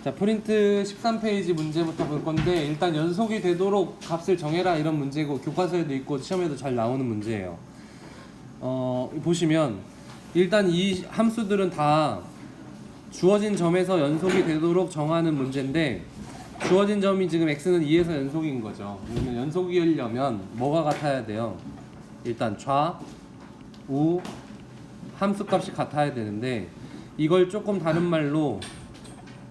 자, 프린트 13페이지 문제부터 볼 건데 일단 연속이 되도록 값을 정해라 이런 문제고 교과서에도 있고 시험에도 잘 나오는 문제예요. 보시면 일단 이 함수들은 다 주어진 점에서 연속이 되도록 정하는 문제인데 주어진 점이 지금 x는 2에서 연속인 거죠. 그러면 연속이려면 뭐가 같아야 돼요? 일단 좌, 우, 함수값이 같아야 되는데 이걸 조금 다른 말로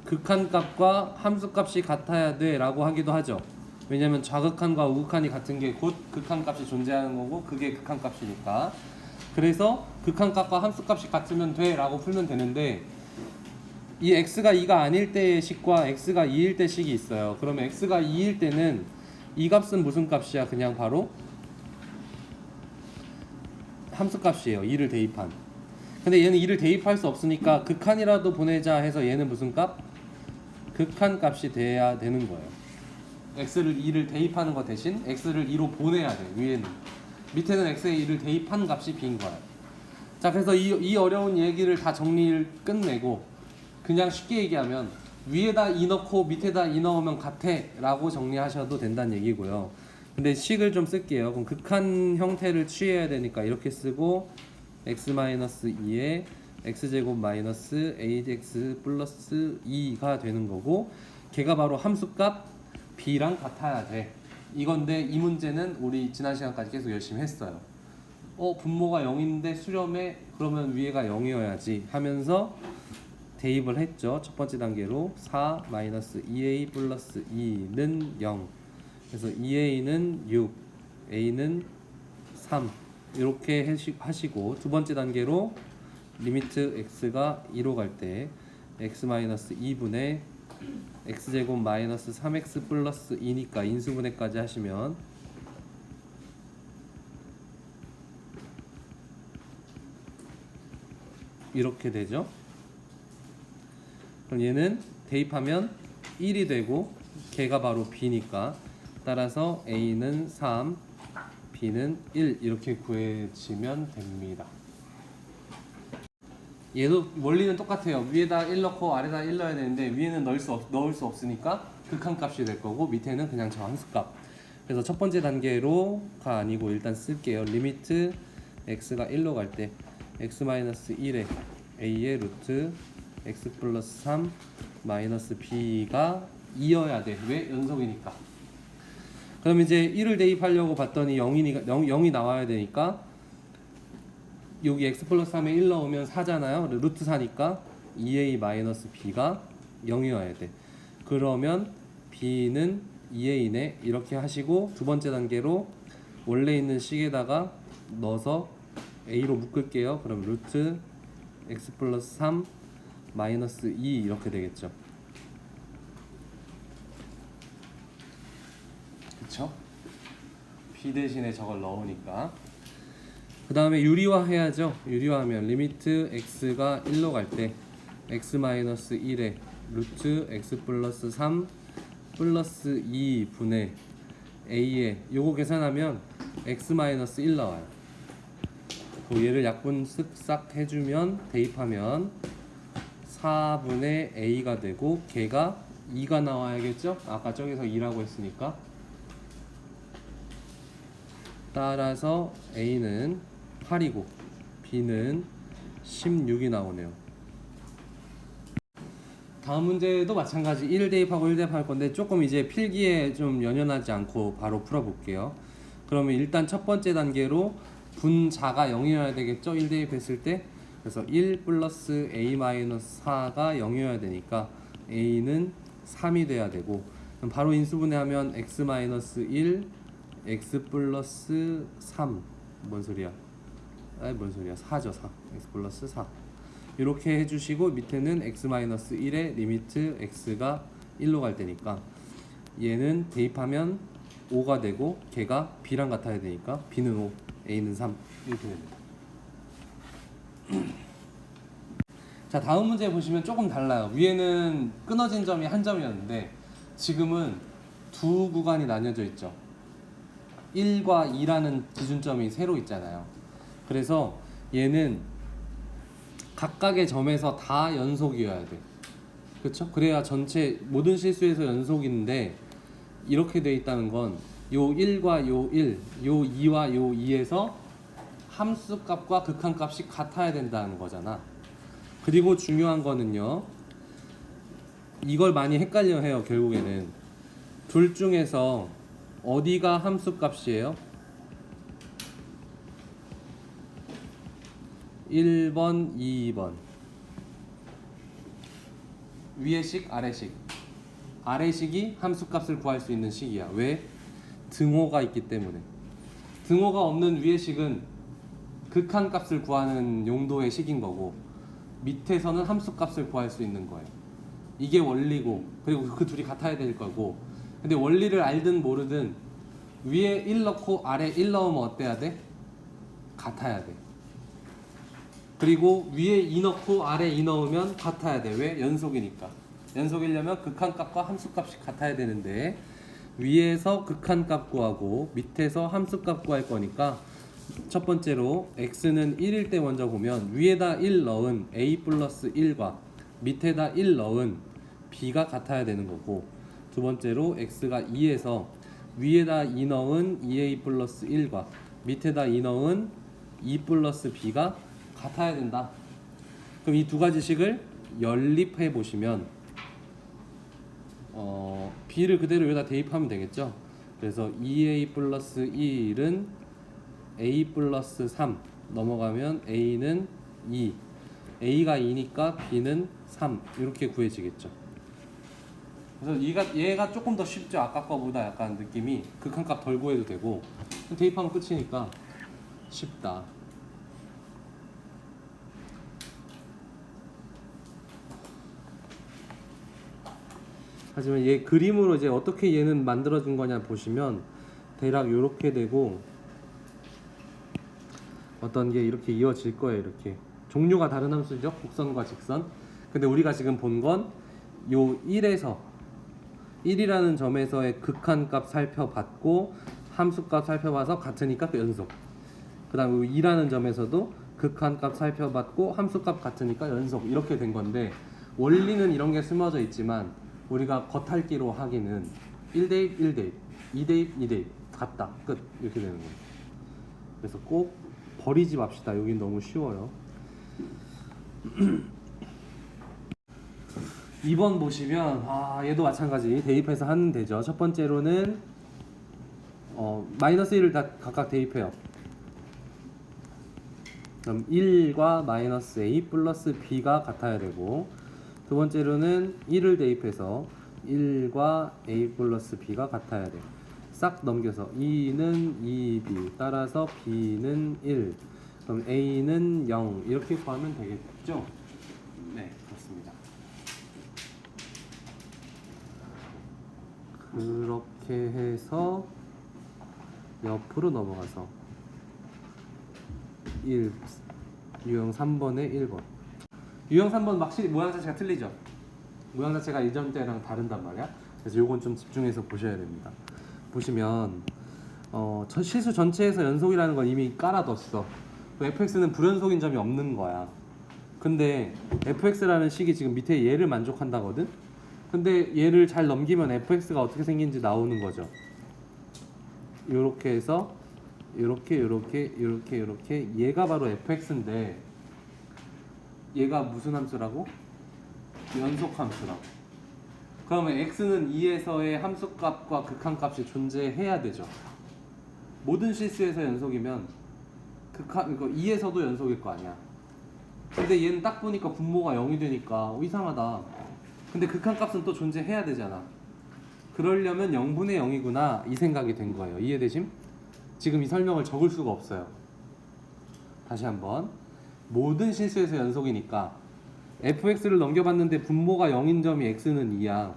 극한값과 함수값이 같아야 돼 라고 하기도 하죠. 왜냐면 좌극한과 우극한이 같은 게 곧 극한값이 존재하는 거고 그게 극한값이니까. 그래서 극한값과 함수값이 같으면 돼 라고 풀면 되는데 이 x가 2가 아닐 때의 식과 x가 2일 때 식이 있어요. 그러면 x가 2일 때는 이 값은 무슨 값이야? 그냥 바로 함수값이에요. 2를 대입한. 근데 얘는 2를 대입할 수 없으니까 극한이라도 보내자 해서 얘는 무슨 값? 극한 값이 돼야 되는 거예요. x를 2를 대입하는 거 대신 x를 2로 보내야 돼. 위에는. 밑에는 x에 2를 대입한 값이 b인 거야. 자, 그래서 이 어려운 얘기를 다 정리를 끝내고 그냥 쉽게 얘기하면 위에다 2 넣고 밑에다 2 넣으면 같아 라고 정리하셔도 된다는 얘기고요. 근데 식을 좀 쓸게요. 그럼 극한 형태를 취해야 되니까 이렇게 쓰고 x-2에 x제곱 마이너스 ax 플러스 2가 되는 거고 걔가 바로 함수값 b랑 같아야 돼. 이건데 이 문제는 우리 지난 시간까지 계속 열심히 했어요. 분모가 0인데 수렴에 그러면 위에가 0이어야지 하면서 대입을 했죠. 첫 번째 단계로 4 마이너스 2a 플러스 2는 0. 그래서 2a는 6, a는 3 이렇게 하시고 두 번째 단계로 리미트 x가 2로 갈 때 x 마이너스 2분의 x제곱 마이너스 3x 플러스 2니까 인수분해까지 하시면 이렇게 되죠. 그럼 얘는 대입하면 1이 되고 걔가 바로 b니까 따라서 a는 3, b는 1 이렇게 구해지면 됩니다. 얘도 원리는 똑같아요. 위에다 1 넣고 아래다 1 넣어야 되는데 위에는 넣을 수 없으니까 극한값이 될 거고 밑에는 그냥 저 함수값. 그래서 첫 번째 단계로가 아니고 일단 쓸게요. 리미트 x가 1로 갈 때 x-1에 a의 루트 x 플러스 3 마이너스 b가 2여야 돼. 왜? 연속이니까. 그럼 이제 1을 대입하려고 봤더니 0이 나와야 되니까 여기 x 플러스 3에 1 넣으면 4잖아요. 루트 4니까 2a 마이너스 b가 0이어야 돼. 그러면 b는 2a네. 이렇게 하시고 두 번째 단계로 원래 있는 식에다가 넣어서 a로 묶을게요. 그럼 루트 x 플러스 3 마이너스 2 이렇게 되겠죠. 그쵸? b 대신에 저걸 넣으니까 그 다음에 유리화 해야죠. 유리화하면 리미트 x가 1로 갈 때 x-1에 루트 x 플러스 3 플러스 2 분의 a에 요거 계산하면 x-1 나와요. 얘를 약분 쓱싹 해주면 대입하면 4분의 a가 되고 걔가 2가 나와야겠죠? 아까 저기서 2라고 했으니까 따라서 a는 8이고 b는 16이 나오네요. 다음 문제도 마찬가지 1 대입하고 1 대입할 건데 조금 이제 필기에 좀 연연하지 않고 바로 풀어볼게요. 그러면 일단 첫 번째 단계로 분자가 0이어야 되겠죠? 1 대입했을 때. 그래서 1 플러스 a 마이너스 4가 0이어야 되니까 a는 3이 돼야 되고 그럼 바로 인수분해하면 x 마이너스 1 x 플러스 3 뭔 소리야? 뭔 소리야? 4죠. 4 x 플러스 4 이렇게 해주시고 밑에는 x-1의 리미트 x가 1로 갈 때니까 얘는 대입하면 5가 되고 걔가 b랑 같아야 되니까 b는 5 a는 3 이렇게 됩니다. 자, 다음 문제 보시면 조금 달라요. 위에는 끊어진 점이 한 점이었는데 지금은 두 구간이 나뉘어져 있죠. 1과 2라는 기준점이 새로 있잖아요. 그래서 얘는 각각의 점에서 다 연속이어야 돼. 그렇죠? 그래야 전체 모든 실수에서 연속인데 이렇게 돼 있다는 건 요 1과 요 1, 요 2와 요 2에서 함수값과 극한값이 같아야 된다는 거잖아. 그리고 중요한 거는요. 이걸 많이 헷갈려 해요. 결국에는 둘 중에서 어디가 함수값이에요? 1번, 2번. 위의 식, 아래 식. 아래 식이 함수값을 구할 수 있는 식이야. 왜? 등호가 있기 때문에. 등호가 없는 위의 식은 극한값을 구하는 용도의 식인 거고 밑에서는 함수값을 구할 수 있는 거예요. 이게 원리고 그리고 그 둘이 같아야 될 거고 근데 원리를 알든 모르든 위에 1 넣고 아래 1 넣으면 어때야 돼? 같아야 돼. 그리고 위에 2 넣고 아래 2 넣으면 같아야 돼. 왜? 연속이니까. 연속이려면 극한값과 함수값이 같아야 되는데 위에서 극한값 구하고 밑에서 함수값 구할 거니까 첫 번째로 x는 1일 때 먼저 보면 위에다 1 넣은 a 플러스 1과 밑에다 1 넣은 b가 같아야 되는 거고 두 번째로 x가 2에서 위에다 2 넣은 2a 플러스 1과 밑에다 2 넣은 2 플러스 b가 같아야 된다. 그럼 이 두 가지 식을 연립해 보시면 b를 그대로 여기다 대입하면 되겠죠. 그래서 2a 플러스 1은 a 플러스 3 넘어가면 a는 2 a가 2니까 b는 3 이렇게 구해지겠죠. 그래서 얘가 조금 더 쉽죠. 아까 거보다 약간 느낌이 극한값 덜 구해도 되고 대입하면 끝이니까 쉽다. 하지만 얘 그림으로 이제 어떻게 얘는 만들어진 거냐 보시면 대략 이렇게 되고 어떤 게 이렇게 이어질 거예요. 이렇게 종류가 다른 함수죠. 곡선과 직선. 근데 우리가 지금 본 건 요 1에서 1이라는 점에서의 극한값 살펴봤고 함수값 살펴봐서 같으니까 연속. 그 다음 2라는 점에서도 극한값 살펴봤고 함수값 같으니까 연속. 이렇게 된 건데 원리는 이런 게 숨어져 있지만 우리가 겉핥기로 하기는 1대입 1대입 2대입 2대입 같다 끝 이렇게 되는 거예요. 그래서 꼭 버리지 맙시다. 여긴 너무 쉬워요. 2번 보시면 얘도 마찬가지 대입해서 하면 되죠. 첫 번째로는 마이너스 1을 다 각각 대입해요. 그럼 1과 마이너스 a 플러스 b가 같아야 되고 두 번째로는 1을 대입해서 1과 a 플러스 b가 같아야 돼. 싹 넘겨서 2는 2b 따라서 b는 1 그럼 a는 0 이렇게 구하면 되겠죠? 네, 그렇습니다. 그렇게 해서 옆으로 넘어가서 1 유형 3번에 1번 유형 3번 확실히 모양 자체가 틀리죠? 모양 자체가 이전 때랑 다른단 말이야. 그래서 요건 좀 집중해서 보셔야 됩니다. 보시면 실수 전체에서 연속이라는 건 이미 깔아뒀어. fx는 불연속인 점이 없는 거야. 근데 fx라는 식이 지금 밑에 얘를 만족한다거든? 근데 얘를 잘 넘기면 fx가 어떻게 생긴지 나오는 거죠. 요렇게 해서 요렇게 얘가 바로 fx인데 얘가 무슨 함수라고? 연속 함수라고. 그러면 x는 2에서의 함수값과 극한값이 존재해야 되죠. 모든 실수에서 연속이면 2에서도 연속일 거 아니야. 근데 얘는 딱 보니까 분모가 0이 되니까 이상하다. 근데 극한값은 또 존재해야 되잖아. 그러려면 0분의 0이구나 이 생각이 된 거예요. 이해되심? 지금 이 설명을 적을 수가 없어요. 다시 한번 모든 실수에서 연속이니까 fx를 넘겨봤는데 분모가 0인 점이 x는 2야.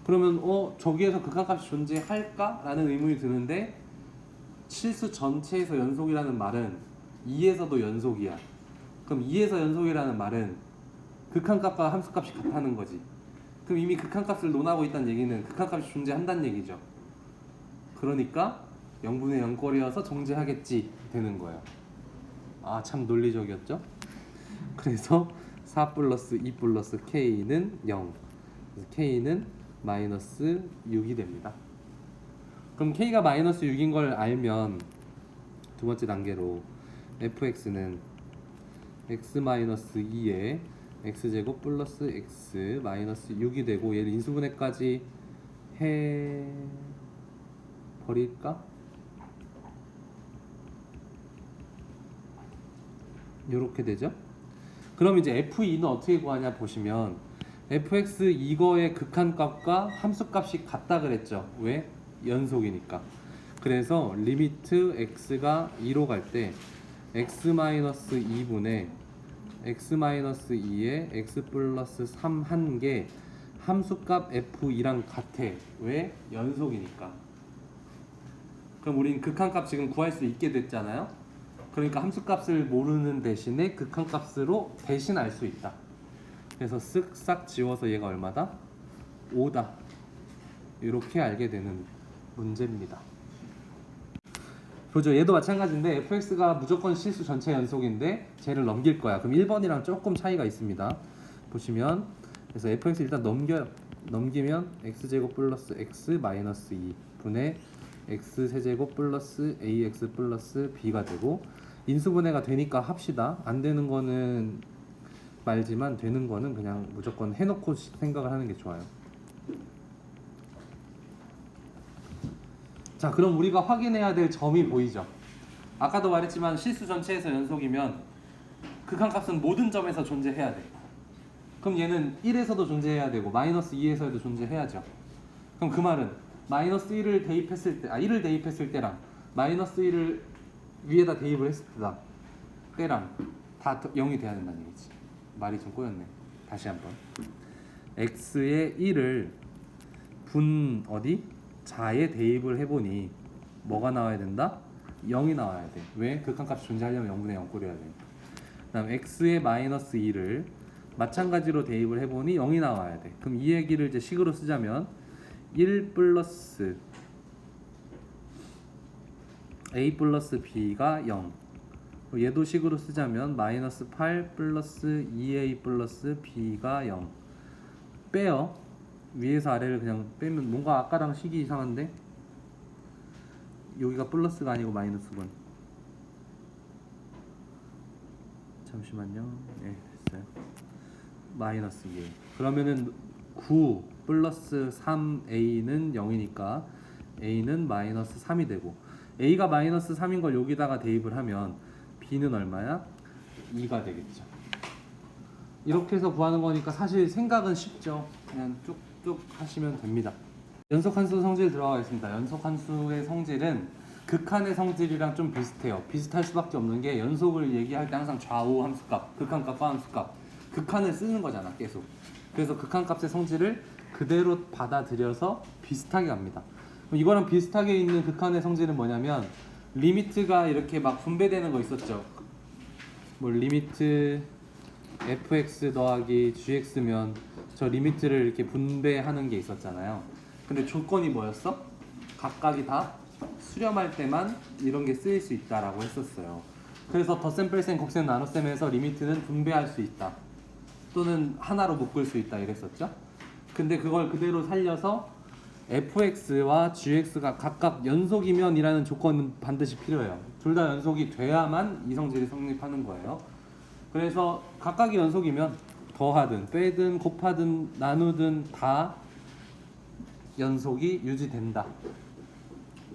그러면 저기에서 극한값이 존재할까? 라는 의문이 드는데 실수 전체에서 연속이라는 말은 2에서도 연속이야. 그럼 2에서 연속이라는 말은 극한값과 함수값이 같다는 거지. 그럼 이미 극한값을 논하고 있다는 얘기는 극한값이 존재한다는 얘기죠. 그러니까 0분의 0꼴이어서 정제하겠지 되는 거예요. 참 논리적이었죠? 그래서 4 플러스 2 플러스 k는 0 그래서 k는 마이너스 6이 됩니다. 그럼 k가 마이너스 6인 걸 알면 두 번째 단계로 fx는 x 마이너스 2에 x제곱 플러스 x 마이너스 6이 되고, 얘를 인수분해까지 해 버릴까? 이렇게 되죠. 그럼 이제 f2는 어떻게 구하냐 보시면, fx 이거의 극한값과 함수값이 같다 그랬죠. 왜? 연속이니까. 그래서 리미트 x가 2로 갈 때 x-2분의 x-2에 x 플러스 3 한 게 함수값 f2랑 같아. 왜? 연속이니까. 그럼 우린 극한값 지금 구할 수 있게 됐잖아요. 그러니까 함수값을 모르는 대신에 극한값으로 대신 알 수 있다. 그래서 쓱싹 지워서 얘가 얼마다? 5다. 이렇게 알게 되는 문제입니다. 보죠. 얘도 마찬가지인데 fx가 무조건 실수 전체 연속인데 쟤를 넘길 거야. 그럼 1번이랑 조금 차이가 있습니다. 보시면, 그래서 fx 일단 넘기면 x제곱 플러스 x 마이너스 2 분의 x 세제곱 플러스 ax 플러스 b가 되고, 인수분해가 되니까 합시다. 안 되는 거는 말지만 되는 거는 그냥 무조건 해놓고 생각을 하는 게 좋아요. 자, 그럼 우리가 확인해야 될 점이 보이죠? 아까도 말했지만 실수 전체에서 연속이면 극한값은 모든 점에서 존재해야 돼. 그럼 얘는 1에서도 존재해야 되고 마이너스 2에서도 존재해야죠. 그럼 그 말은 마이너스 1을 대입했을 때, 1을 대입했을 때랑 마이너스 1을 위에다 대입을 했을 때랑 다 0이 돼야 된다는 얘기지. 말이 좀 꼬였네. 다시 한번. x의 1을 자에 대입을 해보니 뭐가 나와야 된다? 0이 나와야 돼. 왜? 극한값이 존재하려면 0분의 0 꼴이어야 돼. 그 다음 x의 마이너스 2를 마찬가지로 대입을 해보니 0이 나와야 돼. 그럼 이 얘기를 이제 식으로 쓰자면 1 플러스 a 플러스 b가 0. 얘도 식으로 쓰자면 마이너스 8 플러스 2a 플러스 b가 0. 빼요. 위에서 아래를 그냥 빼면 뭔가 아까랑 식이 이상한데? 여기가 플러스가 아니고 마이너스군. 잠시만요. 네, 됐어요. 마이너스 2a. 그러면은 9 플러스 3a는 0이니까 a는 마이너스 3이 되고, a가 마이너스 3인 걸 여기다가 대입을 하면 b는 얼마야? 2가 되겠죠. 이렇게 해서 구하는 거니까 사실 생각은 쉽죠. 그냥 쭉쭉 하시면 됩니다. 연속함수 성질 들어가 있습니다. 연속함수의 성질은 극한의 성질이랑 좀 비슷해요. 비슷할 수밖에 없는 게, 연속을 얘기할 때 항상 좌우 함수값, 극한값과 함수값, 극한을 쓰는 거잖아, 계속. 그래서 극한값의 성질을 그대로 받아들여서 비슷하게 합니다. 이거랑 비슷하게 있는 극한의 성질은 뭐냐면, 리미트가 이렇게 막 분배되는 거 있었죠. 뭐 리미트 fx 더하기 gx면 저 리미트를 이렇게 분배하는 게 있었잖아요. 근데 조건이 뭐였어? 각각이 다 수렴할 때만 이런 게 쓰일 수 있다라고 했었어요. 그래서 덧셈, 뺄셈, 곱셈, 나눗셈에서 리미트는 분배할 수 있다, 또는 하나로 묶을 수 있다 이랬었죠. 근데 그걸 그대로 살려서 fx와 gx가 각각 연속이면 이라는 조건은 반드시 필요해요. 둘 다 연속이 돼야만 이 성질이 성립하는 거예요. 그래서 각각이 연속이면 더하든 빼든 곱하든 나누든 다 연속이 유지된다.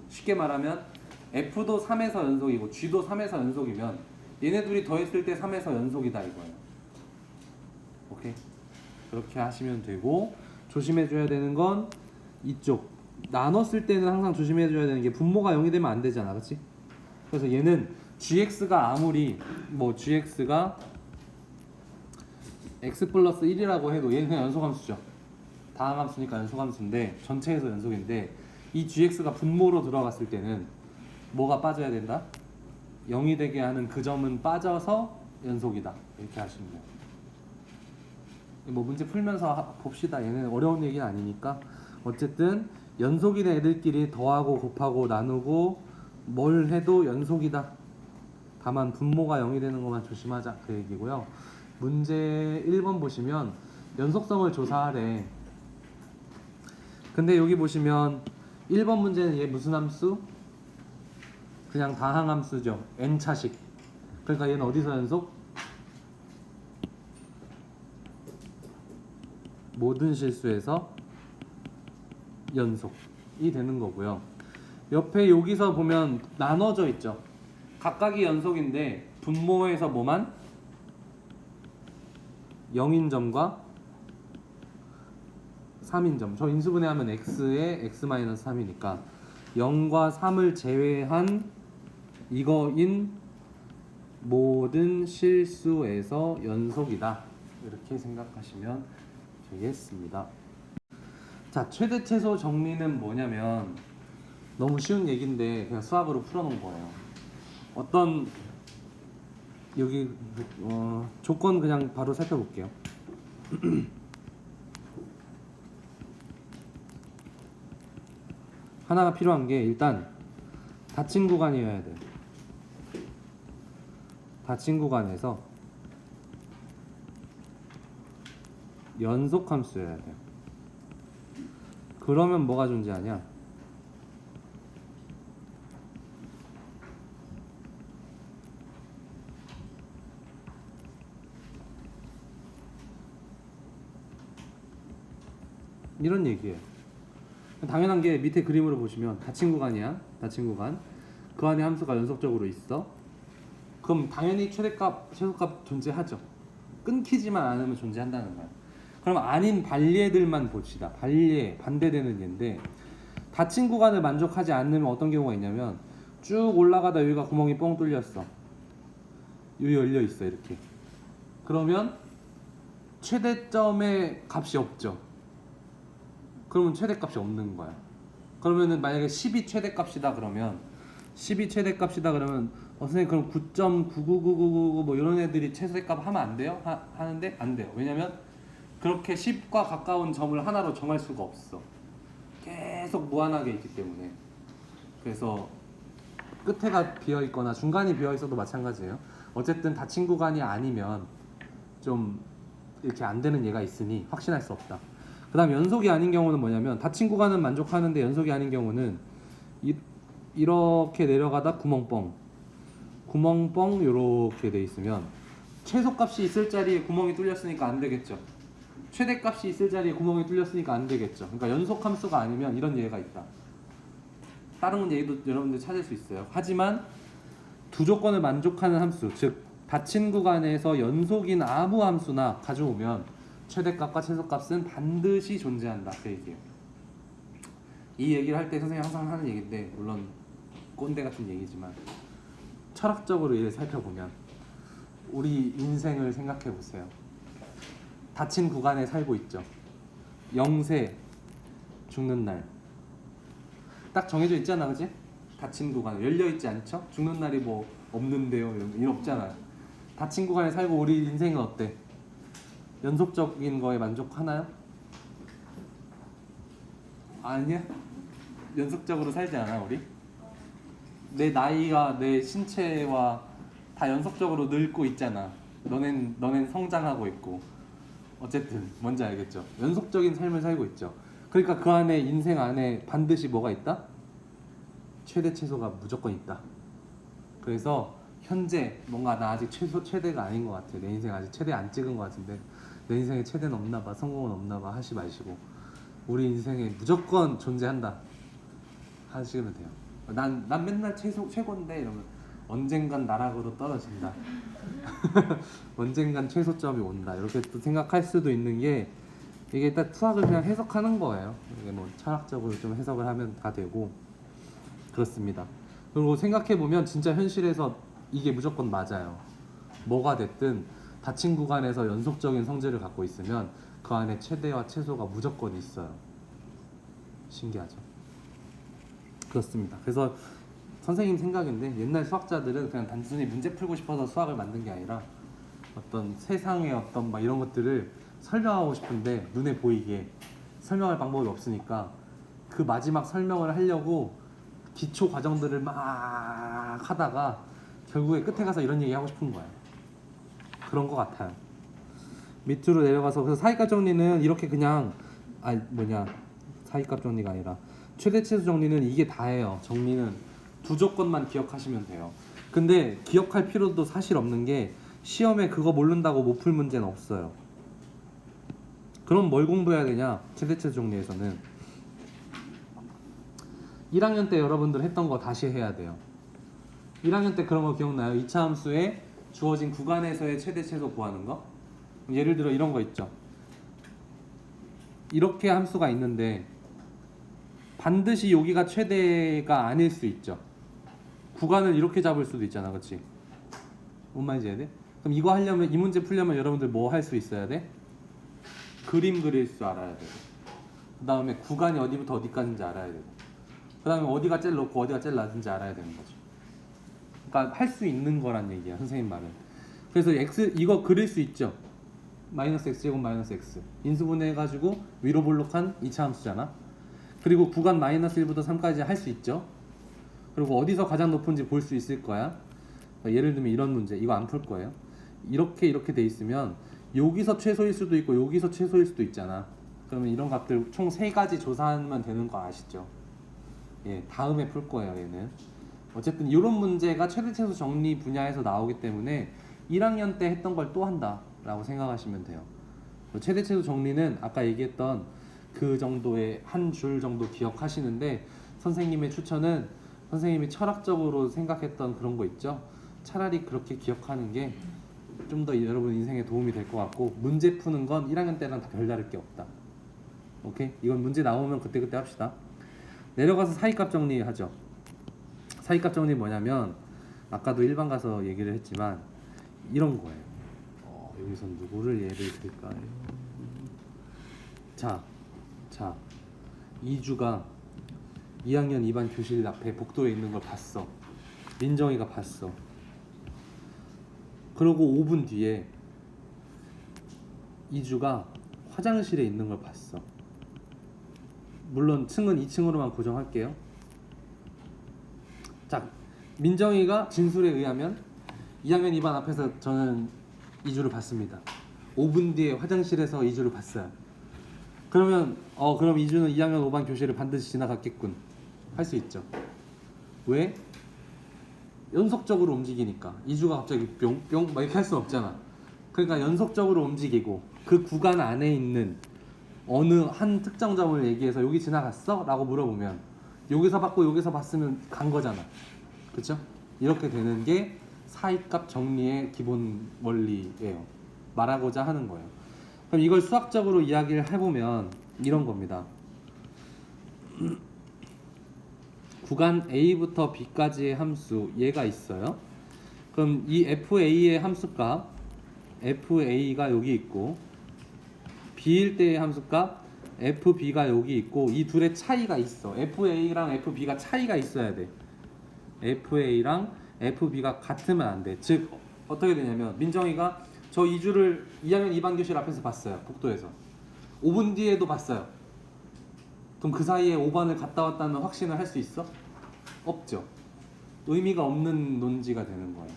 쉽게 말하면 f도 3에서 연속이고 g도 3에서 연속이면 얘네 둘이 더했을 때 3에서 연속이다 이거예요. 오케이? 그렇게 하시면 되고, 조심해줘야 되는 건 이쪽 나눴을 때는 항상 조심해줘야 되는 게, 분모가 0이 되면 안 되잖아, 그렇지? 그래서 얘는 gx가 아무리 gx가 x 플러스 1이라고 해도 얘는 그냥 연속함수죠. 다항함수니까 연속함수인데 전체에서 연속인데, 이 gx가 분모로 들어갔을 때는 뭐가 빠져야 된다? 0이 되게 하는 그 점은 빠져서 연속이다. 이렇게 하시면 돼요. 문제 풀면서 봅시다. 얘는 어려운 얘기는 아니니까. 어쨌든 연속인 애들끼리 더하고 곱하고 나누고 뭘 해도 연속이다. 다만 분모가 0이 되는 것만 조심하자, 그 얘기고요. 문제 1번 보시면 연속성을 조사하래. 근데 여기 보시면 1번 문제는 얘 무슨 함수? 그냥 다항함수죠. n차식. 그러니까 얘는 어디서 연속? 모든 실수에서 연속이 되는 거고요. 옆에 여기서 보면 나눠져 있죠. 각각이 연속인데 분모에서 뭐만? 0인점과 3인점. 저 인수분해하면 x에 x-3이니까 0과 3을 제외한 이거인 모든 실수에서 연속이다. 이렇게 생각하시면 되겠습니다. 자, 최대 최소 정리는 뭐냐면 너무 쉬운 얘기인데 그냥 수학으로 풀어놓은 거예요. 어떤 여기 조건 그냥 바로 살펴볼게요. 하나가 필요한 게 일단 닫힌 구간이어야 돼. 닫힌 구간에서 연속 함수여야 돼. 그러면 뭐가 존재하냐? 이런 얘기예요. 당연한 게 밑에 그림으로 보시면 닫힌 구간이야. 닫힌 구간. 그 안에 함수가 연속적으로 있어. 그럼 당연히 최대값, 최소값 존재하죠. 끊기지만 않으면 존재한다는 거야. 그럼 아닌 반례들만 봅시다. 반례, 반대되는 예인데 닫힌 구간을 만족하지 않으면 어떤 경우가 있냐면 쭉 올라가다 여기가 구멍이 뻥 뚫렸어. 여기 열려 있어 이렇게. 그러면 최대점의 값이 없죠. 그러면 최대값이 없는 거야. 그러면은 만약에 10이 최대값이다 그러면 10이 최대값이다 그러면 선생님 그럼 9.99999 뭐 이런 애들이 최대값 하면 안 돼요? 하는데 안 돼요. 왜냐면 그렇게 10과 가까운 점을 하나로 정할 수가 없어. 계속 무한하게 있기 때문에. 그래서 끝에가 비어 있거나 중간이 비어 있어도 마찬가지예요. 어쨌든 닫힌 구간이 아니면 좀 이렇게 안 되는 예가 있으니 확신할 수 없다. 그 다음 연속이 아닌 경우는 뭐냐면 닫힌 구간은 만족하는데 연속이 아닌 경우는 이렇게 내려가다 구멍뻥 요렇게 돼 있으면 최소값이 있을 자리에 구멍이 뚫렸으니까 안 되겠죠. 최대값이 있을 자리에 구멍이 뚫렸으니까 안 되겠죠. 그러니까 연속 함수가 아니면 이런 예가 있다. 다른 예도 여러분들 찾을 수 있어요. 하지만 두 조건을 만족하는 함수, 즉 닫힌 구간에서 연속인 아무 함수나 가져오면 최대값과 최소값은 반드시 존재한다. 그 얘기예요. 이 얘기를 할 때 선생님이 항상 하는 얘기인데 물론 꼰대 같은 얘기지만 철학적으로 이를 살펴보면 우리 인생을 생각해 보세요. 닫힌 구간에 살고 있죠. 영세 죽는 날 딱 정해져 있잖아, 그지? 닫힌 구간 열려 있지 않죠? 죽는 날이 뭐 없는데요, 이런 없잖아요. 닫힌 구간에 살고 우리 인생은 어때? 연속적인 거에 만족하나요? 아니야? 연속적으로 살지 않아 우리? 내 나이가 내 신체와 다 연속적으로 늙고 있잖아. 너넨 성장하고 있고. 어쨌든 뭔지 알겠죠? 연속적인 삶을 살고 있죠. 그러니까 그 안에 인생 안에 반드시 뭐가 있다? 최대 최소가 무조건 있다. 그래서 현재 뭔가 나 아직 최대가 아닌 것 같아. 내 인생 아직 최대 안 찍은 것 같은데 내 인생에 최대는 없나 봐, 성공은 없나 봐 하시 마시고 우리 인생에 무조건 존재한다 하시면 돼요. 난 맨날 최고인데 이러면 언젠간 나락으로 떨어진다. 언젠간 최소점이 온다. 이렇게 또 생각할 수도 있는 게 이게 딱 수학을 그냥 해석하는 거예요. 이게 뭐 철학적으로 좀 해석을 하면 다 되고 그렇습니다. 그리고 생각해 보면 진짜 현실에서 이게 무조건 맞아요. 뭐가 됐든 닫힌 구간에서 연속적인 성질을 갖고 있으면 그 안에 최대와 최소가 무조건 있어요. 신기하죠? 그렇습니다. 그래서 선생님 생각인데 옛날 수학자들은 그냥 단순히 문제 풀고 싶어서 수학을 만든 게 아니라 어떤 세상의 어떤 막 이런 것들을 설명하고 싶은데 눈에 보이게 설명할 방법이 없으니까 그 마지막 설명을 하려고 기초 과정들을 막 하다가 결국에 끝에 가서 이런 얘기 하고 싶은 거예요. 그런 것 같아요. 밑으로 내려가서 그래서 사이가 정리는 이렇게 그냥 사이값 정리가 아니라 최대치수 정리는 이게 다예요. 정리는 두 조건만 기억하시면 돼요. 근데 기억할 필요도 사실 없는 게 시험에 그거 모른다고 못 풀 문제는 없어요. 그럼 뭘 공부해야 되냐? 최대치수 정리에서는 1학년 때 여러분들 했던 거 다시 해야 돼요. 1학년 때 그런 거 기억나요? 2차 함수에 주어진 구간에서의 최대 최소 구하는 거? 예를 들어 이런 거 있죠. 이렇게 함수가 있는데 반드시 여기가 최대가 아닐 수 있죠. 구간을 이렇게 잡을 수도 있잖아, 그렇지? 뭔 말인지 해야 돼? 그럼 이거 하려면, 이 문제 풀려면 여러분들 뭐 할 수 있어야 돼? 그림 그릴 줄 알아야 되고, 그 다음에 구간이 어디부터 어디까지인지 알아야 되고, 그 다음에 어디가 제일 높고 어디가 제일 낮은지 알아야 되는 거죠. 그러니까 할 수 있는 거란 얘기야, 선생님 말은. 그래서 x 이거 그릴 수 있죠. 마이너스 x제곱 마이너스 x 인수분해 해가지고 위로 볼록한 2차 함수잖아. 그리고 구간 마이너스 1부터 3까지 할 수 있죠. 그리고 어디서 가장 높은지 볼 수 있을 거야. 그러니까 예를 들면 이런 문제, 이거 안 풀 거예요. 이렇게 돼 있으면 여기서 최소일 수도 있고 여기서 최소일 수도 있잖아. 그러면 이런 값들 총 3가지 조사하면 되는 거 아시죠? 예, 다음에 풀 거예요, 얘는. 어쨌든 이런 문제가 최대 최소 정리 분야에서 나오기 때문에 1학년 때 했던 걸 또 한다 라고 생각하시면 돼요. 최대 최소 정리는 아까 얘기했던 그 정도의 한 줄 정도 기억하시는데, 선생님의 추천은 선생님이 철학적으로 생각했던 그런 거 있죠. 차라리 그렇게 기억하는 게 좀 더 여러분 인생에 도움이 될 것 같고, 문제 푸는 건 1학년 때랑 다 별다를 게 없다. 오케이? 이건 문제 나오면 그때그때 합시다. 내려가서 사이값 정리하죠. 사이값 정리 뭐냐면 아까도 일반 가서 얘기를 했지만 이런 거예요. 여기서 누구를 예를 들까요? 자, 이주가 2학년 2반 교실 앞에 복도에 있는 걸 봤어. 민정이가 봤어. 그러고 5분 뒤에 이주가 화장실에 있는 걸 봤어. 물론 층은 2층으로만 고정할게요. 자, 민정이가 진술에 의하면 2학년 2반 앞에서 저는 이주를 봤습니다. 5분 뒤에 화장실에서 이주를 봤어요. 그러면 그럼 이주는 2학년 5반 교실을 반드시 지나갔겠군 할 수 있죠. 왜? 연속적으로 움직이니까. 이주가 갑자기 뿅뿅 막 이렇게 할 수 없잖아. 그러니까 연속적으로 움직이고 그 구간 안에 있는 어느 한 특정 점을 얘기해서 여기 지나갔어? 라고 물어보면 여기서 봤고 여기서 봤으면 간 거잖아. 그쵸? 이렇게 되는 게 사이값 정리의 기본 원리예요. 말하고자 하는 거예요. 그럼 이걸 수학적으로 이야기를 해보면 이런 겁니다. 구간 A부터 B까지의 함수 얘가 있어요. 그럼 이 FA의 함수값 FA가 여기 있고, B일 때의 함수값 FB가 여기 있고, 이 둘의 차이가 있어. FA랑 FB가 차이가 있어야 돼. FA랑 FB가 같으면 안 돼. 즉 어떻게 되냐면 민정이가 저 2주를 2학년 2반 교실 앞에서 봤어요. 복도에서. 5분 뒤에도 봤어요. 그럼 그 사이에 5반을 갔다 왔다는 확신을 할 수 있어? 없죠. 의미가 없는 논지가 되는 거예요.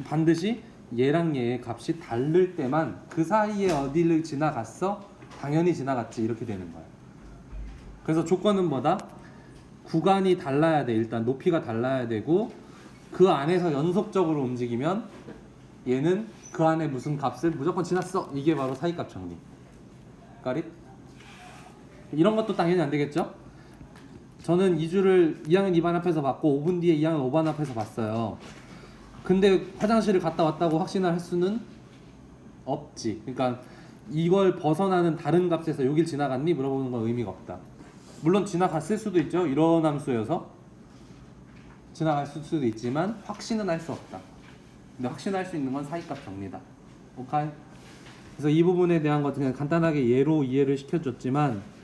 반드시 얘랑 얘의 값이 다를 때만 그 사이에 어디를 지나갔어? 당연히 지나갔지 이렇게 되는 거예요. 그래서 조건은 뭐다? 구간이 달라야 돼. 일단 높이가 달라야 되고, 그 안에서 연속적으로 움직이면 얘는 그 안에 무슨 값을 무조건 지났어. 이게 바로 사이값 정리. 까릿? 이런 것도 당연히 안 되겠죠? 저는 2주를 2학년 2반 앞에서 봤고 5분 뒤에 2학년 5반 앞에서 봤어요. 근데 화장실을 갔다 왔다고 확신을 할 수는 없지. 그러니까 이걸 벗어나는 다른 값에서 여길 지나갔니? 물어보는 건 의미가 없다. 물론 지나갔을 수도 있죠. 이런 함수여서 지나갔을 수도 있지만 확신은 할 수 없다. 근데 확신할 수 있는 건 사이값 정리다. 오케이? 그래서 이 부분에 대한 것은 그냥 간단하게 예로 이해를 시켜줬지만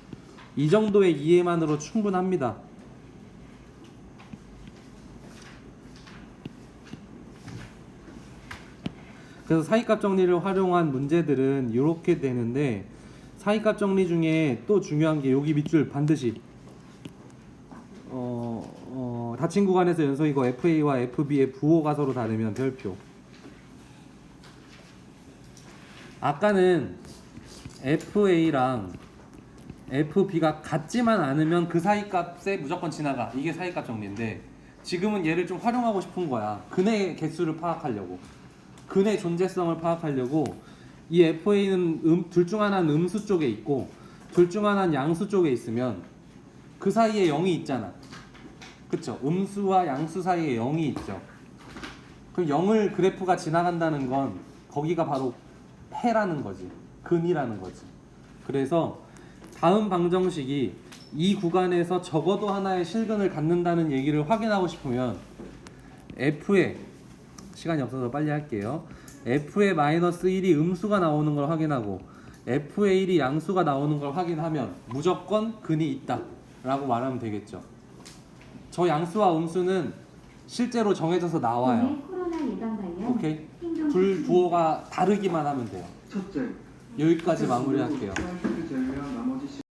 이 정도의 이해만으로 충분합니다. 그래서 사이값 정리를 활용한 문제들은 이렇게 되는데, 사이값 정리 중에 또 중요한 게 여기 밑줄 반드시 닫힌 구간에서 연속이고 FA와 FB의 부호가 서로 다르면 별표. 아까는 FA랑 FB가 같지만 않으면 그 사이 값에 무조건 지나가. 이게 사이값 정리인데 지금은 얘를 좀 활용하고 싶은 거야. 근의 개수를 파악하려고. 근의 존재성을 파악하려고 이 FA는 둘 중 하나는 음수 쪽에 있고 둘 중 하나는 양수 쪽에 있으면 그 사이에 0이 있잖아. 그쵸? 음수와 양수 사이에 0이 있죠. 그럼 0을 그래프가 지나간다는 건 거기가 바로 해라는 거지. 근이라는 거지. 그래서 다음 방정식이 이 구간에서 적어도 하나의 실근을 갖는다는 얘기를 확인하고 싶으면 F에 시간이 없어서 빨리 할게요. F에 마이너스 1이 음수가 나오는 걸 확인하고 F에 1이 양수가 나오는 걸 확인하면 무조건 근이 있다 라고 말하면 되겠죠. 저 양수와 음수는 실제로 정해져서 나와요. 코로나 예방 관련 오케이? 둘 부호가 다르기만 하면 돼요. 첫째, 여기까지 마무리할게요.